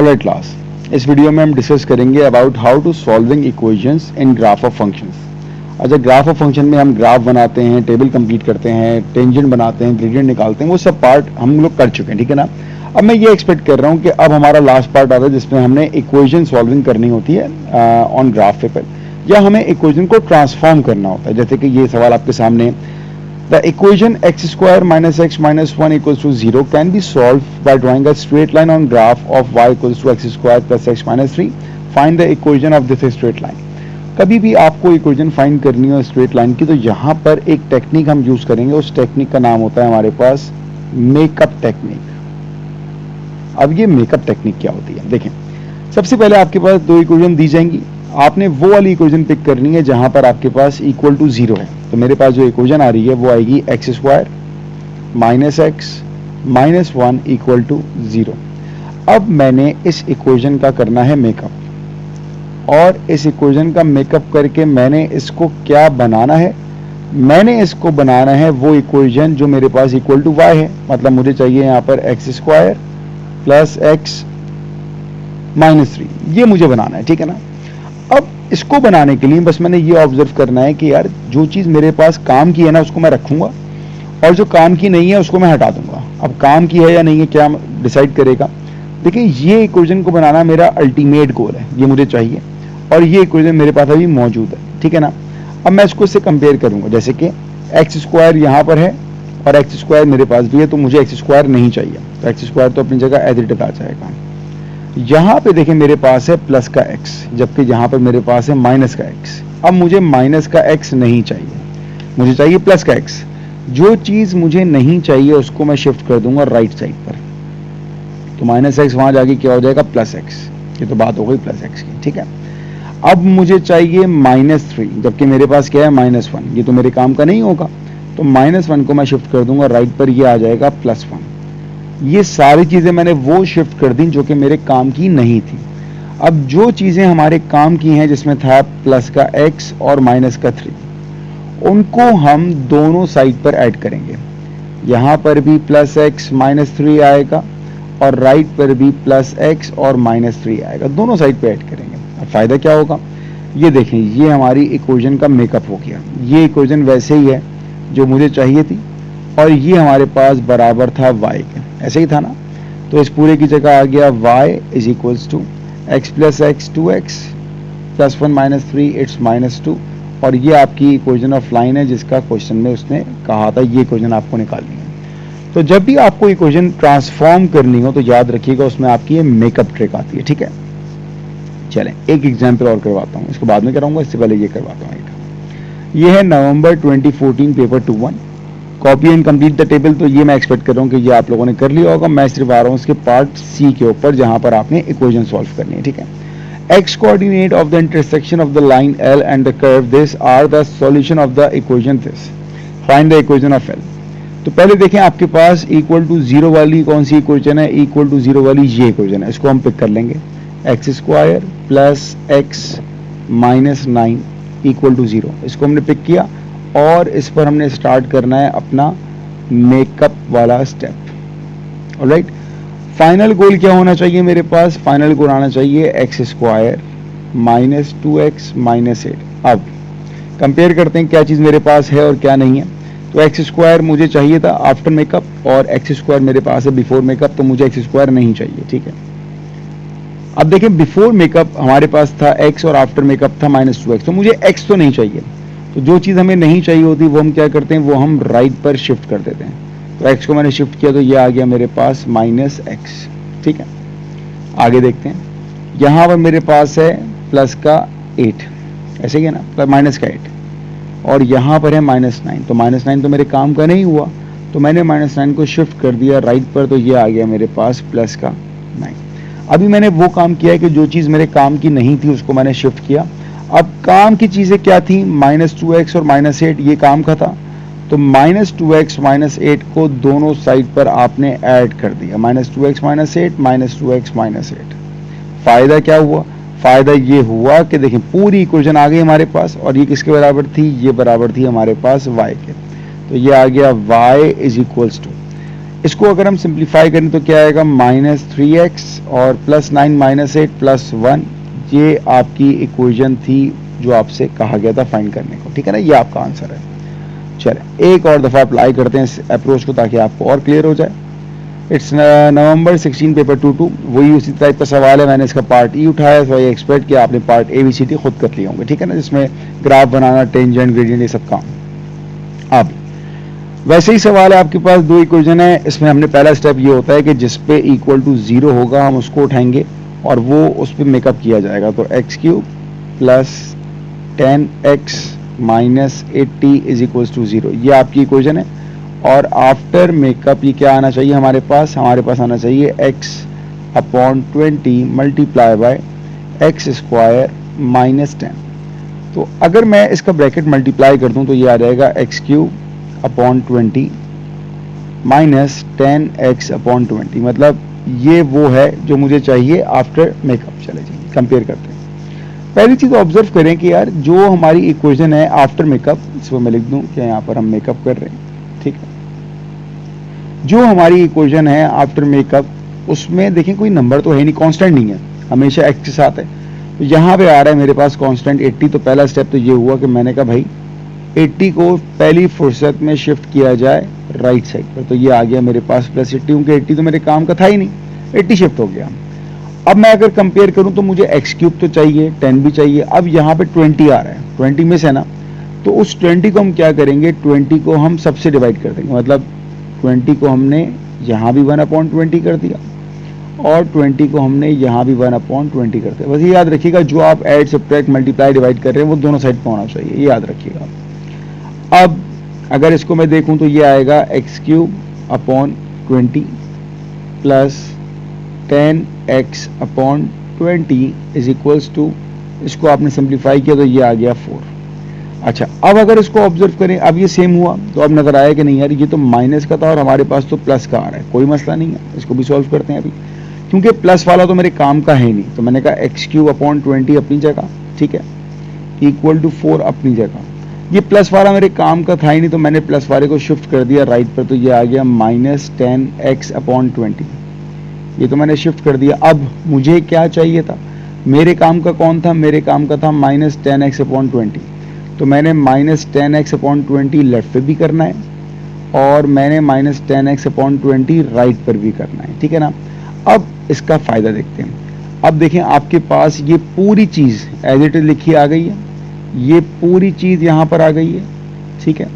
Alright class, इस video में हम डिस्कस करेंगे about how to solving equations in graph of functions. अच्छा, ग्राफ ऑफ फंक्शन में हम ग्राफ बनाते हैं, टेबल कंप्लीट करते हैं, टेंजेंट बनाते हैं, ग्रेडियंट निकालते हैं, वो सब पार्ट हम लोग कर चुके हैं, ठीक है ना। अब मैं ये एक्सपेक्ट कर रहा हूँ कि अब हमारा लास्ट पार्ट आता है जिसमें हमने इक्वेशन सॉल्विंग करनी होती है ऑन ग्राफ पेपर, या हमें इक्वेशन को ट्रांसफॉर्म करना होता है। जैसे कि ये सवाल आपके सामने, the equation x square minus x minus 1 equals to 0 can be solved by drawing a straight line on graph of y equals to x square plus x minus 3. Find the equation of this straight line. कभी भी आपको equation find करनी हो straight line की, तो यहाँ पर एक टेक्निक हम यूज करेंगे। उस टेक्निक का नाम होता है हमारे पास मेकअप टेक्निक। अब ये मेकअप टेक्निक क्या होती है, देखें। सबसे पहले आपके पास दो इक्वेशन दी जाएंगी, आपने वो वाली इक्वेशन पिक करनी है जहां पर आपके पास इक्वल टू 0 है। तो मेरे पास जो इक्वेशन आ रही है वो आएगी x square minus x minus 1 equal to 0। अब मैंने इस इक्वेशन का करना है मेकअप, और इस इक्वेशन का मेकअप करके मैंने इसको क्या बनाना है, मैंने इसको बनाना है वो इक्वेशन जो मेरे पास इक्वल टू y है। मतलब मुझे चाहिए यहाँ पर x square plus x minus 3, ये मुझे बनाना है, ठीक है ना। अब इसको बनाने के लिए बस मैंने ये ऑब्जर्व करना है कि यार जो चीज मेरे पास काम की है ना उसको मैं रखूंगा, और जो काम की नहीं है उसको मैं हटा दूंगा। अब काम की है या नहीं है क्या डिसाइड करेगा। देखिए, ये इक्वेशन को बनाना मेरा अल्टीमेट गोल है, ये मुझे चाहिए, और ये इक्वेशन मेरे पास अभी मौजूद है, ठीक है ना। अब मैं इसको इससे कंपेयर करूंगा, जैसे कि एक्स स्क्वायर यहाँ पर है और एक्स स्क्वायर मेरे पास भी है, तो मुझे एक्स स्क्वायर नहीं चाहिए, तो एक्स स्क्वायर तो अपनी जगह एज इट इज आ जाएगा। यहाँ पे देखें मेरे पास है प्लस का x, जबकि यहाँ पर मेरे पास है माइनस का x। अब मुझे माइनस का x नहीं चाहिए, मुझे चाहिए प्लस का x। जो चीज मुझे नहीं चाहिए उसको मैं शिफ्ट कर दूंगा राइट साइड पर, तो माइनस एक्स वहां जाके क्या हो जाएगा प्लस x। ये तो बात हो गई प्लस x की, ठीक है। अब मुझे चाहिए माइनस 3, जबकि मेरे पास क्या है माइनस 1, ये तो मेरे काम का नहीं होगा, तो माइनस 1 को मैं शिफ्ट कर दूंगा राइट पर, ये आ जाएगा प्लस 1। ये सारी चीजें मैंने वो शिफ्ट कर दी जो कि मेरे काम की नहीं थी। अब जो चीजें हमारे काम की हैं, जिसमें था प्लस का x और माइनस का 3, उनको हम दोनों साइड पर ऐड करेंगे। यहां पर भी प्लस x माइनस 3 आएगा, और राइट पर भी प्लस x और माइनस 3 आएगा, दोनों साइड पर ऐड करेंगे। अब फायदा क्या होगा, ये देखें, ये हमारी इक्वेशन का मेकअप हो गया। ये इक्वेशन वैसे ही है जो मुझे चाहिए थी, और ये हमारे पास बराबर था y के, ऐसे ही था ना। तो इस पूरे की जगह आ गया y is equals to x plus x 2x plus 1 minus 3 it's minus 2, और ये आपकी इक्वेशन ऑफ लाइन है जिसका क्वेश्चन में उसने कहा था ये इक्वेशन आपको निकालनी है। तो जब भी आपको इक्वेशन ट्रांसफॉर्म करनी हो तो याद रखिएगा उसमें आपकी ये मेकअप ट्रिक आती है, ठीक है। चलें एक एग्जाम्पल और करवाता हूँ, इसको बाद में कराऊंगा, इससे पहले ये करवाता हूँ एक। ये है नवंबर 2014 paper 2-1, copy and complete the table. तो ये मैं एक्सपेक्ट कर रहा हूँ कि ये आप लोगों ने कर लिया होगा। मैं सिर्फ आ रहा हूँ उसके पार्ट सी के ऊपर जहां पर आपने इक्वेशन सॉल्व करनी है, ठीक है। X coordinate of the intersection of the line L and the curve this are the solution of the equation this, find the equation of L. तो पहले देखें आपके पास इक्वल टू 0 वाली कौन सी इक्वेशन है, इक्वल टू 0 वाली ये इक्वेशन है, इसको हम पिक कर लेंगे। X square plus x minus 9 equal to 0, इसको हमने पिक किया, और इस पर हमने स्टार्ट करना है अपना मेकअप वाला स्टेप। ऑलराइट, फाइनल गोल क्या होना चाहिए मेरे पास, फाइनल गोल आना चाहिए x square minus 2x minus 8। अब कंपेयर करते हैं क्या चीज मेरे पास है और क्या नहीं है। तो एक्स स्क्वायर मुझे चाहिए था आफ्टर मेकअप, और एक्स स्क्वायर मेरे पास है बिफोर मेकअप, तो मुझे एक्स स्क्वायर नहीं चाहिए, ठीक है। अब देखें, बिफोर मेकअप हमारे पास था x और आफ्टर मेकअप था माइनस 2x, तो मुझे x तो नहीं चाहिए। तो जो चीज़ हमें नहीं चाहिए होती वो हम क्या करते हैं, वो हम राइट पर शिफ्ट कर देते हैं। तो x को मैंने शिफ्ट किया तो ये आ गया मेरे पास माइनस x, ठीक है। आगे देखते हैं, यहाँ पर मेरे पास है प्लस का 8, ऐसे ही है ना, प्लस माइनस का 8, और यहाँ पर है माइनस 9। तो माइनस 9 तो मेरे काम का नहीं हुआ, तो मैंने माइनस 9 को शिफ्ट कर दिया राइट पर, तो ये आ गया मेरे पास प्लस का 9। अभी मैंने वो काम किया है कि जो चीज़ मेरे काम की नहीं थी उसको मैंने शिफ्ट किया। अब काम की चीजें क्या थी, माइनस 2x और माइनस 8, ये काम का था। तो माइनस 2x माइनस 8 को दोनों साइड पर आपने ऐड कर दिया, minus 2x minus 8 minus 2x minus 8। फायदा क्या हुआ, फायदा ये हुआ कि देखिए पूरी इक्वेशन आ गई हमारे पास, और ये किसके बराबर थी, ये बराबर थी हमारे पास y के। तो ये आ गया y इज इक्वल्स टू इसको अगर हम सिंप्लीफाई करें तो क्या आएगा, -3x और +9 -8 +1, ये आपकी इक्वेशन थी जो आपसे कहा गया था फाइंड करने को, ठीक है ना, ये आपका आंसर है। चलिए एक और दफ़ा अप्लाई करते हैं इस अप्रोच को ताकि आपको और क्लियर हो जाए। इट्स नवंबर 16 पेपर 2 वही उसी टाइप का सवाल है, मैंने इसका पार्ट ई उठाया, तो आई एक्सपेक्ट कि आपने पार्ट ABCD खुद कर लिए होंगे, ठीक है ना, जिसमें ग्राफ बनाना, टेंजेंट, ग्रेडियंट, ये सब काम। अब वैसे ही सवाल है, आपके पास दो इक्वेशन है, इसमें हमने पहला स्टेप ये होता है कि जिस पे इक्वल टू 0 होगा हम उसको उठाएंगे और वो उस पर मेकअप किया जाएगा। तो x³ plus 10x minus 80 is equal to 0, ये आपकी इक्वेशन है। और आफ्टर मेकअप ये क्या आना चाहिए हमारे पास आना चाहिए x/20 multiply by x² minus 10। तो अगर मैं इसका ब्रैकेट मल्टीप्लाई कर दूं तो ये आ जाएगा x³ माइनस 10x/20, मतलब ये वो है जो मुझे चाहिए आफ्टर मेकअप। चले जाइए कंपेयर करते हैं। पहली चीज ऑब्जर्व करें कि यार जो हमारी इक्वेशन है आफ्टर मेकअप, इसको मैं लिख दूं कि यहाँ पर हम मेकअप कर रहे हैं, ठीक है। जो हमारी इक्वेशन है आफ्टर मेकअप, उसमें देखें कोई नंबर तो है नहीं, कांस्टेंट नहीं है, हमेशा x के साथ है। तो यहाँ पे आ रहा है मेरे पास कांस्टेंट 80। तो पहला स्टेप तो ये हुआ कि मैंने कहा भाई 80 को पहली फुर्सत में शिफ्ट किया जाए राइट साइड पर। तो ये आ गया मेरे पास +80, क्योंकि 80 तो मेरे काम का था ही नहीं, 80 शिफ्ट हो गया। अब मैं अगर कंपेयर करूं तो मुझे x³ तो चाहिए, 10 भी चाहिए। अब यहाँ पे 20 आ रहा है, 20 मिस है ना, तो उस 20 को हम क्या करेंगे, 20 को हम सबसे डिवाइड कर देंगे, मतलब 20 को हमने यहाँ भी 1/20 कर दिया और 20 को हमने यहाँ भी 1/20 कर दिया। बस ये याद रखिएगा, जो आप ऐड, सब्ट्रैक्ट, मल्टीप्लाई, डिवाइड कर रहे हैं वो दोनों साइड पर होना चाहिए, ये याद रखिएगा। अब अगर इसको मैं देखूं तो ये आएगा x³ plus 10x/20 is equals to, इसको आपने सिंप्लीफाई किया तो ये आ गया 4। अच्छा, अब अगर इसको ऑब्जर्व करें, अब ये सेम हुआ तो अब नजर आया कि नहीं यार ये तो माइनस का था और हमारे पास तो प्लस का आ रहा है, कोई मसला नहीं है, इसको भी सॉल्व करते हैं अभी, क्योंकि प्लस वाला तो मेरे काम का है नहीं। तो मैंने कहा x³ अपनी जगह, ठीक है, इक्वल टू 4 अपनी जगह। ये प्लस वाला मेरे काम का था ही नहीं, तो मैंने प्लस वाले को शिफ्ट कर दिया राइट पर, तो ये आ गया -10x/20, ये तो मैंने शिफ्ट कर दिया। अब मुझे क्या चाहिए था, मेरे काम का कौन था, मेरे काम का था -10x/20, तो मैंने -10x/20 लेफ्ट पे भी करना है और मैंने -10x/20 राइट पर भी करना है, ठीक है ना। अब इसका फायदा देखते हैं। अब देखें आपके पास ये पूरी चीज एज इट इज लिखी आ गई है, ये पूरी चीज यहाँ पर आ गई है, ठीक है,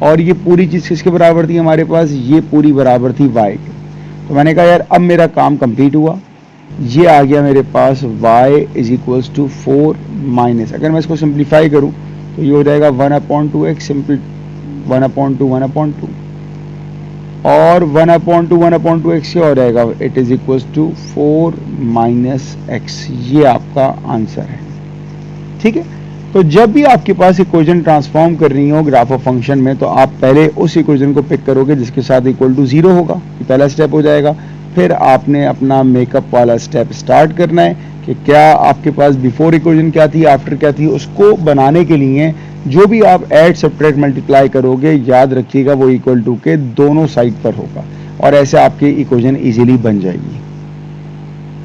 और ये पूरी चीज किसके बराबर थी हमारे पास, ये पूरी बराबर थी y के। तो मैंने कहा यार अब मेरा काम कंप्लीट हुआ, ये आ गया मेरे पास y is equals to 4 minus, अगर मैं इसको सिंप्लीफाई करूं तो ये हो जाएगा 1/2x, सिंपल 1/2 और 1/2x क्या हो जाएगा, it is equals to 4 minus x, ये आपका आंसर है, ठीक है। तो जब भी आपके पास इक्वेशन ट्रांसफॉर्म कर रही हो ग्राफ ऑफ फंक्शन में, तो आप पहले उस इक्वेशन को पिक करोगे जिसके साथ इक्वल टू 0 होगा, ये पहला स्टेप हो जाएगा। फिर आपने अपना मेकअप वाला स्टेप स्टार्ट करना है कि क्या आपके पास बिफोर इक्वेशन क्या थी, आफ्टर क्या थी, उसको बनाने के लिए जो भी आप ऐड, सब्ट्रैक्ट, मल्टीप्लाई करोगे, याद रखिएगा वो इक्वल टू के दोनों साइड पर होगा और ऐसे आपकी इक्वेशन इजीली बन जाएगी।